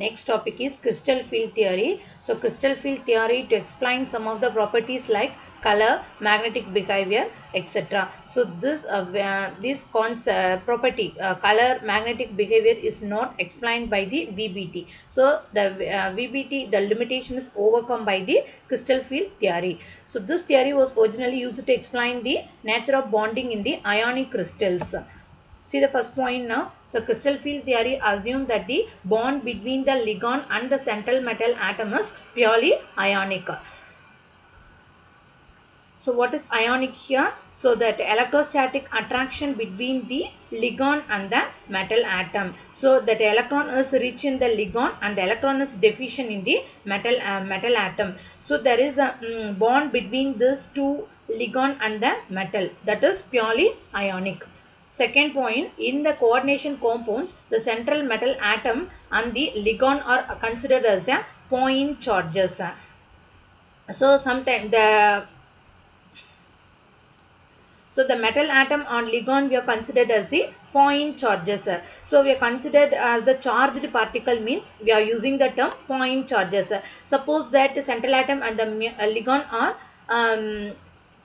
Next topic is crystal field theory. So crystal field theory to explain some of the properties like color, magnetic behavior, etc. So this concept property color, magnetic behavior is not explained by the VBT. So the VBT, the limitation is overcome by the crystal field theory. So this theory was originally used to explain the nature of bonding in the ionic crystals. See the first point now. So crystal field theory assumes that the bond between the ligand and the central metal atom is purely ionic. So what is ionic here? So that electrostatic attraction between the ligand and the metal atom. So that electron is rich in the ligand and the electron is deficient in the metal atom. So there is a bond between these two ligand and the metal, that is purely ionic. Second point, in the coordination compounds, the central metal atom and the ligand are considered as a point charges. So sometimes the metal atom and ligand we are considered as the point charges. So we are considered as the charged particle, means we are using the term point charges. Suppose that the central atom and the ligand are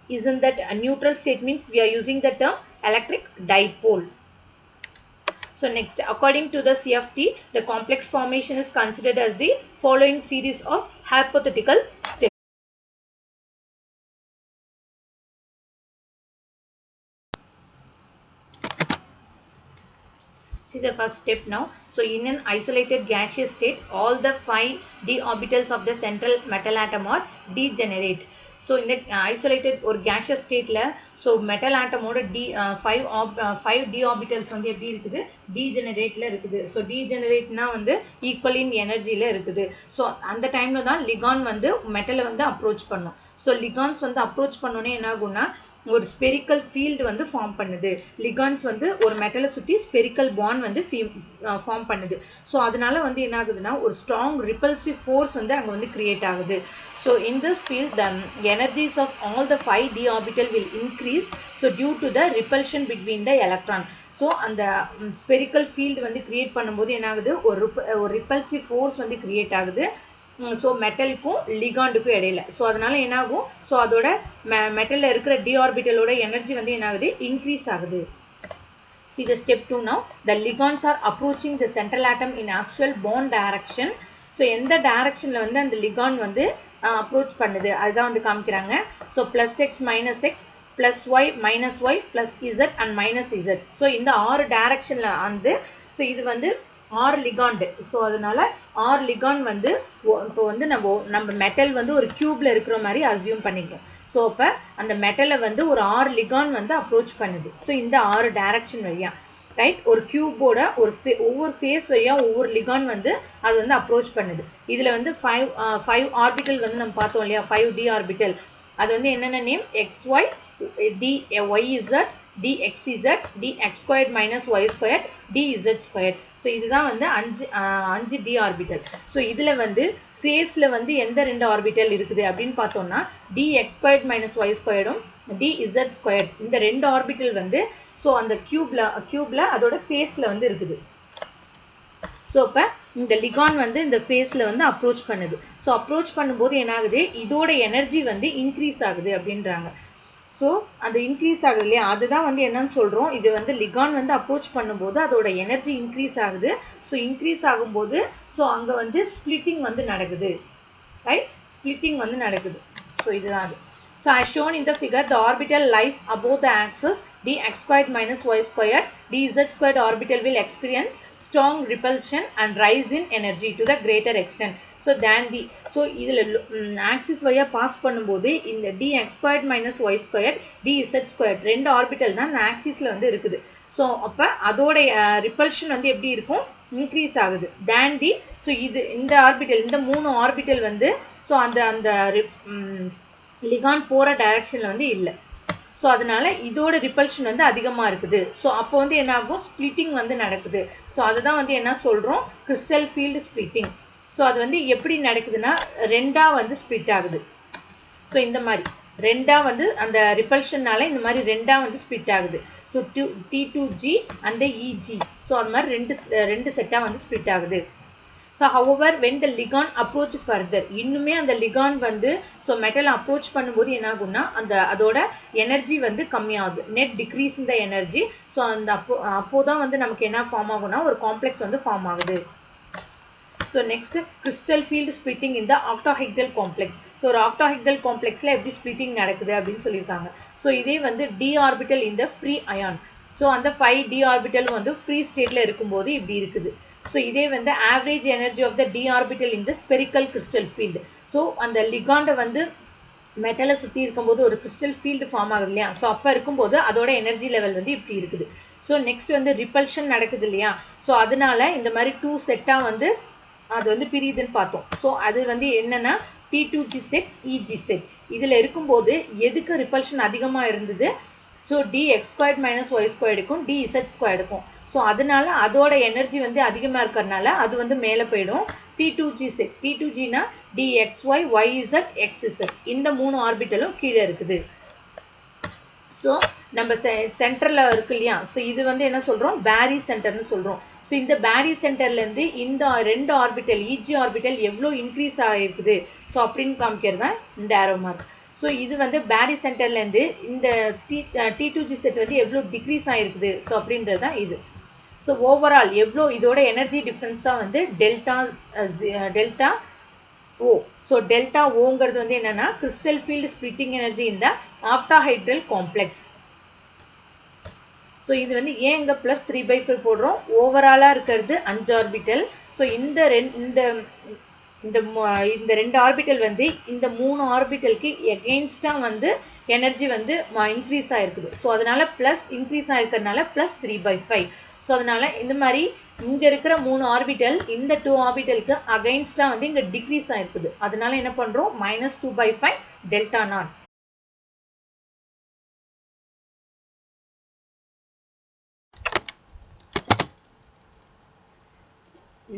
isn't that a neutral state, means we are using the term electric dipole. So next, according to the CFT, the complex formation is considered as the following series of hypothetical steps. See the first step now. So in an isolated gaseous state, all the 5 d orbitals of the central metal atom are degenerate. So in the isolated or gaseous state la, so metal atom oda 5 d orbitals வந்து எப்படி இருக்குது, degenerateல இருக்குது. So degenerateனா வந்து equal in energyல இருக்குது. So அந்த டைம்ல தான் ligand வந்து மெட்டலை வந்து அப்ரோச் பண்ணும். So ligands வந்து அப்ரோச் பண்ணோனே என்ன ஆகும்னா ஒரு ஸ்பெரிக்கல் ஃபீல்டு வந்து ஃபார்ம் பண்ணுது. லிகான்ஸ் வந்து ஒரு மெட்டலை சுற்றி ஸ்பெரிக்கல் பாண்ட் வந்து ஃபார்ம் பண்ணுது. ஸோ அதனால வந்து என்ன ஆகுதுன்னா ஒரு ஸ்ட்ராங் ரிப்பல்சிவ் ஃபோர்ஸ் வந்து அங்கே வந்து கிரியேட் ஆகுது. So in this field, the energies of all the 5 d orbital will increase. So due to the repulsion between the electron. So அந்த ஸ்பெரிக்கல் ஃபீல்டு வந்து கிரியேட் பண்ணும்போது என்ன ஆகுது, ஒரு ரிப்பல்சிவ் ஃபோர்ஸ் வந்து கிரியேட் ஆகுது. ஸோ மெட்டலுக்கும் லிகாண்டுக்கும் இடையில. ஸோ அதனால என்ன ஆகும், ஸோ அதோட மெட்டலில் இருக்கிற டி ஆர்பிட்டலோட எனர்ஜி வந்து என்ன ஆகுது, இன்க்ரீஸ் ஆகுது. See the step 2 now. The ligands are approaching the central atom in actual bond direction. So எந்த டைரக்ஷனில் வந்து அந்த லிகாண்ட் வந்து அப்ரோச் பண்ணுது அதுதான் வந்து காமிக்கிறாங்க. So plus x minus x plus y minus y plus z and minus z. So இந்த 6 டைரக்ஷனில் வந்து ஸோ இது வந்து 6 லிகாண்டு. ஸோ அதனால 6 லிகாண்ட் வந்து இப்போ வந்து நம்ம மெட்டல் வந்து ஒரு கியூப்ல இருக்கிற மாதிரி அசியூம் பண்ணிக்கலாம். ஸோ இப்போ அந்த மெட்டலை வந்து ஒரு 6 லிகாண்ட் வந்து அப்ரோச் பண்ணுது. ஸோ இந்த 6 டைரக்ஷன் வழியா, ரைட், ஒரு கியூபோட ஒவ்வொரு ஃபேஸ் வழியா ஒவ்வொரு லிகாண்ட் வந்து அது வந்து அப்ரோச் பண்ணுது. இதில் வந்து 5 ஆர்பிட்டல் வந்து நம்ம பார்த்தோம் இல்லையா, 5 டி ஆர்பிட்டல். அது வந்து என்னென்ன name, x y, d y z, dxz, dx squared minus y squared, dz squared. So இதுதான் வந்து 5 டி ஆர்பிட்டல். ஸோ இதில் வந்து ஃபேஸில் வந்து எந்த 2 ஆர்பிட்டல் இருக்குது அப்படின்னு பார்த்தோம்னா dx squared minus y squaredum dz squared, இந்த 2 ஆர்பிட்டல் வந்து ஸோ அந்த கியூப்ல அதோட ஃபேஸில் வந்து இருக்குது. ஸோ இப்போ இந்த லிகான் வந்து இந்த ஃபேஸில் வந்து அப்ரோச் பண்ணுது. ஸோ அப்ரோச் பண்ணும்போது என்ன ஆகுது, இதோட எனர்ஜி வந்து இன்க்ரீஸ் ஆகுது அப்படின்றாங்க. ஸோ அது இன்க்ரீஸ் ஆகுது இல்லையா, அதுதான் வந்து என்னன்னு சொல்கிறோம், இது வந்து லிகான் வந்து அப்ரோச் பண்ணும்போது அதோட எனர்ஜி இன்க்ரீஸ் ஆகுது. ஸோ இன்க்ரீஸ் ஆகும்போது ஸோ அங்கே வந்து ஸ்ப்ளிட்டிங் வந்து நடக்குது, ரைட், ஸ்ப்ளிட்டிங் வந்து நடக்குது. ஸோ இதுதான் அது. So as shown in the figure, the orbital lies above the axis dx squared minus y squared, dz squared orbital will experience strong repulsion and rise in energy to the greater extent. So than the, so இதில் axis வழியாக pass பண்ணும்போது இந்த dx squared minus y squared dz squared 2 orbital தான் இந்த ஆக்சிஸில் வந்து இருக்குது. So அப்போ அதோட ரிப்பல்ஷன் வந்து எப்படி இருக்கும், இன்க்ரீஸ் ஆகுது. தேன் தி, ஸோ இந்த ஆர்பிட்டல், இந்த 3 ஆர்பிட்டல் வந்து ஸோ அந்த லிகான் போகிற டைரக்ஷனில் வந்து இல்லை. ஸோ அதனால இதோட ரிப்பல்ஷன் வந்து அதிகமாக இருக்குது. ஸோ அப்போ வந்து என்ன ஆகும், ஸ்ப்ளிட்டிங் வந்து நடக்குது. ஸோ அதுதான் வந்து என்ன சொல்கிறோம், கிறிஸ்டல் ஃபீல்டு ஸ்ப்ளிட்டிங். ஸோ அது வந்து எப்படி நடக்குதுன்னா 2ஆ வந்து ஸ்ப்ளிட் ஆகுது. ஸோ இந்த மாதிரி 2ஆ வந்து அந்த ரிப்பல்ஷன்னால இந்த மாதிரி 2ஆ வந்து ஸ்ப்ளிட் ஆகுது. So T2G and EG. So அது மாதிரி ரெண்டு செட்டாக வந்து ஸ்ப்ளிட் ஆகுது. So however when the ligand approach further, இன்னுமே அந்த ligand வந்து so metal approach பண்ணும்போது என்ன ஆகும்னா அந்த அதோட எனர்ஜி வந்து கம்மியாகுது, net decrease in the energy. so அந்த அப்போதான் வந்து நமக்கு என்ன ஃபார்ம் ஆகும்னா ஒரு காம்ப்ளெக்ஸ் வந்து ஃபார்ம் ஆகுது. So next, crystal field splitting in the octahedral complex. So ஒரு octahedral complexல எப்படி splitting நடக்குது அப்படினு சொல்லிருக்காங்க. So இதே வந்து d orbital in the free ion. So அந்த 5d orbital வந்து free stateல இருக்கும்போது இப்படி இருக்குது. So இதே வந்து average energy of the d orbital in the spherical crystal field. So அந்த ligand வந்து மெட்டலை சுத்தி இருக்கும்போது ஒரு crystal field ஃபார்ம் ஆகுது இல்லையா, ஸோ அப்போ இருக்கும்போது அதோட எனர்ஜி லெவல் வந்து இப்படி இருக்குது. ஸோ நெக்ஸ்ட் வந்து ரிப்பல்ஷன் நடக்குது இல்லையா, ஸோ அதனால இந்த மாதிரி 2 செட்டாக வந்து அது வந்து பிரியுதுன்னு பார்த்தோம். ஸோ அது வந்து என்னன்னா T2G செட் EG செட். இதில் இருக்கும்போது எதுக்கு ரிப்பல்ஷன் அதிகமாக இருந்தது, ஸோ dx² - y² இருக்கும், dz² இருக்கும். ஸோ அதனால அதோட எனர்ஜி வந்து அதிகமாக இருக்கிறதுனால அது வந்து மேலே போயிடும். T2G செட், T2Gனா dxy, yz, xz இந்த 3 ஆர்பிட்டலும் கீழே இருக்குது. ஸோ நம்ம சென்டரில் இருக்கு இல்லையா, ஸோ இது வந்து என்ன சொல்கிறோம், பேரி சென்டர்னு சொல்கிறோம். ஸோ இந்த பேரி சென்டர்லேருந்து இந்த 2 ஆர்பிட்டல் இஜி ஆர்பிட்டல் எவ்வளோ இன்க்ரீஸ் ஆகிருக்குது ஸோ அப்படின்னு காமிக்கிறது தான் இந்த ஆரோ மார்க். ஸோ இது வந்து பேரி சென்டர்லேருந்து இந்த T2G செட் வந்து எவ்வளோ டிக்ரீஸ் ஆகிருக்குது ஸோ அப்படின்றது தான் இது. ஸோ ஓவரால் எவ்வளோ இதோட எனர்ஜி டிஃப்ரென்ஸ் தான் வந்து டெல்டா ஓ. ஸோ டெல்டா ஓங்கிறது வந்து என்னன்னா கிறிஸ்டல் ஃபீல்டு ஸ்பிளிட்டிங் எனர்ஜி இந்த ஆக்டாஹைட்ரல் காம்ப்ளெக்ஸ். ஸோ இது வந்து ஏன் இங்கே +3/5 போடுறோம், ஓவராலாக இருக்கிறது 5 ஆர்பிட்டல். ஸோ இந்த 2 ஆர்பிட்டல் வந்து இந்த 3 ஆர்பிட்டலுக்கு எகெயின்ஸ்டாக வந்து எனர்ஜி வந்து இன்க்ரீஸ் ஆகிருக்குது. ஸோ அதனால ப்ளஸ் இன்க்ரீஸ் ஆகிருக்கிறதுனால +3/5. ஸோ அதனால இந்த மாதிரி இங்கே இருக்கிற 3 ஆர்பிட்டல் இந்த 2 ஆர்பிட்டலுக்கு அகைன்ஸ்டாக வந்து இங்கே டிக்ரீஸ் ஆகிருக்குது. அதனால என்ன பண்ணுறோம், -2/5 delta not.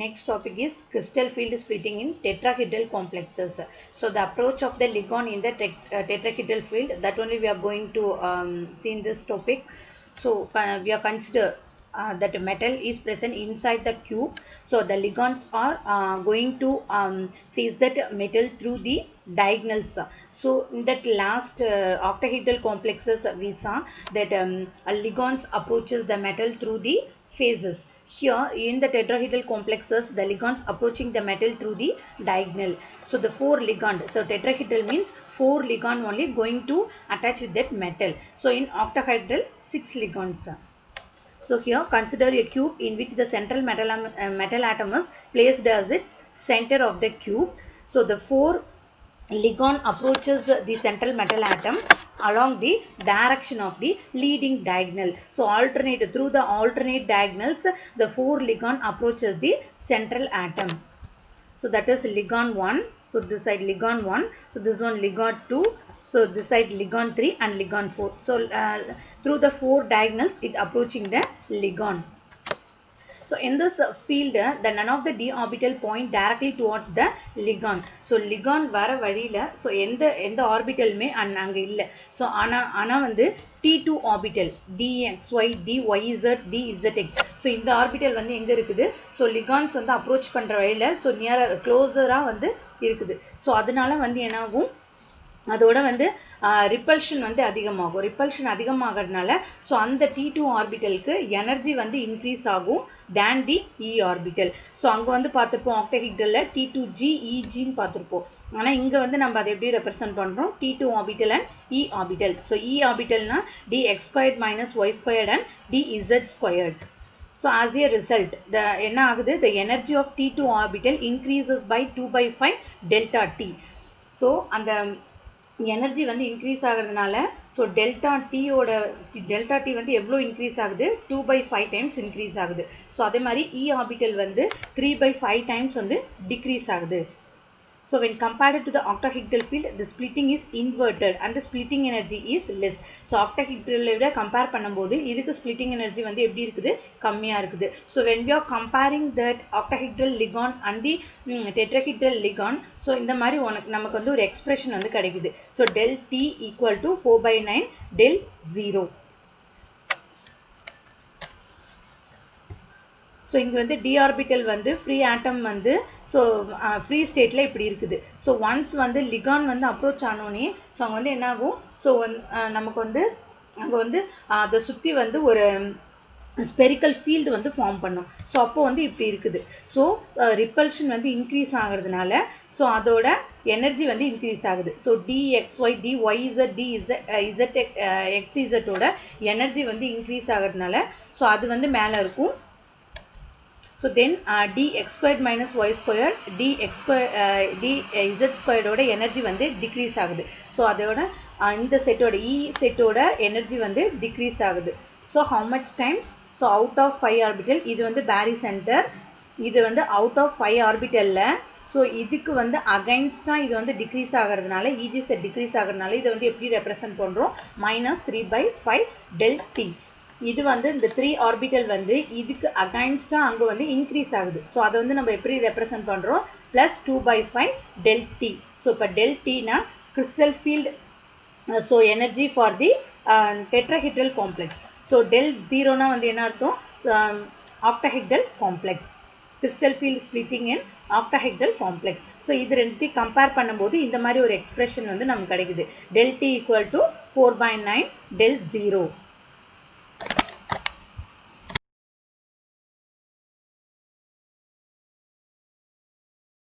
Next topic is crystal field splitting in tetrahedral complexes. So the approach of the ligand in the tetrahedral field, that only we are going to see in this topic. So we are consider that metal is present inside the cube. So the ligands are going to face that metal through the diagonals. So in that last octahedral complexes we saw that ligands approaches the metal through the phases. Here in the tetrahedral complexes the ligands approaching the metal through the diagonal. So the 4 ligand, so tetrahedral means 4 ligand only going to attach with that metal. So in octahedral 6 ligands. So here consider a cube in which the central metal atom is placed as its center of the cube. So the 4 ligand approaches the central metal atom along the direction of the leading diagonal. So alternate through the alternate diagonals the 4 ligand approaches the central atom. So that is ligand 1. So this side ligand 1. So this one ligand 2. So this side ligand 3 and ligand 4. So through the 4 diagonals it approaching the ligand. So in this field the none of the d orbital point directly towards the ligand. So ligand வர வழியில so எந்த ஆர்பிட்டலுமே அங்க இல்ல. So ஆனா வந்து T2 orbital dxy dyz dzx. So இந்த orbital வந்து எங்க இருக்குது, so ligands வந்து அப்ரோச் பண்ற வழியில so நியரா க்ளோசரா வந்து இருக்குது. So அதனால வந்து என்னாகும், அதோட வந்து ரிப்பல்ஷன் வந்து அதிகமாகும். ரிப்பல்ஷன் அதிகமாகிறதுனால ஸோ அந்த T2 ஆர்பிட்டலுக்கு எனர்ஜி வந்து இன்க்ரீஸ் ஆகும் தேன் தி E ஆர்பிட்டல். ஸோ அங்கே வந்து பார்த்துருப்போம் ஆக்டஹெட்ரலில் T2G EGன்னு பார்த்துருப்போம். ஆனால் இங்கே வந்து நம்ம அதை எப்படி ரெப்ரசென்ட் பண்ணுறோம், T2 orbital and E orbital. So E ஆர்பிட்டல்னா dx² - y² and dz². So as a result என்ன ஆகுது, the energy of T2 orbital increases by 2/5 delta T. So அந்த எனர்ஜி வந்து இன்க்ரீஸ் ஆகிறதுனால ஸோ டெல்டா டி வந்து எவ்வளோ increase ஆகுது, 2/5 times increase ஆகுது. So அதே மாதிரி E ஆர்பிட்டல் வந்து 3/5 டைம்ஸ் வந்து டிக்ரீஸ் ஆகுது. So when compared to the octahedral field, the splitting is inverted and the splitting energy is less. So octahedral விட compare பண்ணும்போது இதுக்கு splitting energy வந்து எப்படி இருக்குது, கம்மியா இருக்குது. So when we are comparing that octahedral ligand and the tetrahedral ligand, so இந்த மாதிரி நமக்கு வந்து ஒரு expression வந்து கிடைக்குது. So del T equal to 4/9 del 0. So இங்கே வந்து d ஆர்பிட்டல் வந்து ஃப்ரீ ஆட்டம் வந்து ஸோ ஃப்ரீ ஸ்டேட்டில் இப்படி இருக்குது. ஸோ ஒன்ஸ் வந்து லிகான் வந்து அப்ரோச் ஆனோடனே ஸோ அங்கே வந்து என்ன ஆகும், ஸோ நமக்கு வந்து அங்கே வந்து அதை சுற்றி வந்து ஒரு ஸ்பெரிக்கல் ஃபீல்டு வந்து ஃபார்ம் பண்ணும். ஸோ அப்போ வந்து இப்படி இருக்குது. ஸோ ரிப்பல்ஷன் வந்து இன்க்ரீஸ் ஆகிறதுனால ஸோ அதோட எனர்ஜி வந்து இன்க்ரீஸ் ஆகுது. ஸோ dxy dyz xzோட எனர்ஜி வந்து இன்க்ரீஸ் ஆகிறதுனால ஸோ அது வந்து மேலே இருக்கும். So then dx squared minus y square dz ஸ்கொயர்டோட எனர்ஜி வந்து டிக்ரீஸ் ஆகுது. ஸோ அதோட இந்த செட்டோட செட்டோட எனர்ஜி வந்து டிக்ரீஸ் ஆகுது. So how much times, so out of 5 orbital, இது வந்து பேரி சென்டர், இது வந்து அவுட் ஆஃப் 5 ஆர்பிட்டலில் ஸோ இதுக்கு வந்து அகைன்ஸ்டாக இது வந்து டிக்ரீஸ் ஆகிறதுனால இஜி செட் டிக்ரீஸ் ஆகிறதுனால இதை வந்து எப்படி ரெப்ரசன்ட் பண்ணுறோம், -3/5 del t. இது வந்து இந்த 3 ஆர்பிட்டல் வந்து இதுக்கு அகைன்ஸ்டாக அங்கே வந்து இன்க்ரீஸ் ஆகுது. ஸோ அதை வந்து நம்ம எப்படி ரெப்ரசன்ட் பண்ணுறோம், +2/5 del t. ஸோ இப்போ del tனா crystal field so energy for the tetrahedral complex. So del 0னா வந்து என்ன அர்த்தம், octahedral complex, crystal field splitting in octahedral complex. So இது ரெண்டுத்தையும் கம்பேர் பண்ணும்போது இந்த மாதிரி ஒரு எக்ஸ்பிரஷன் வந்து நமக்கு கிடைக்குது. del t = 4/9 del 0.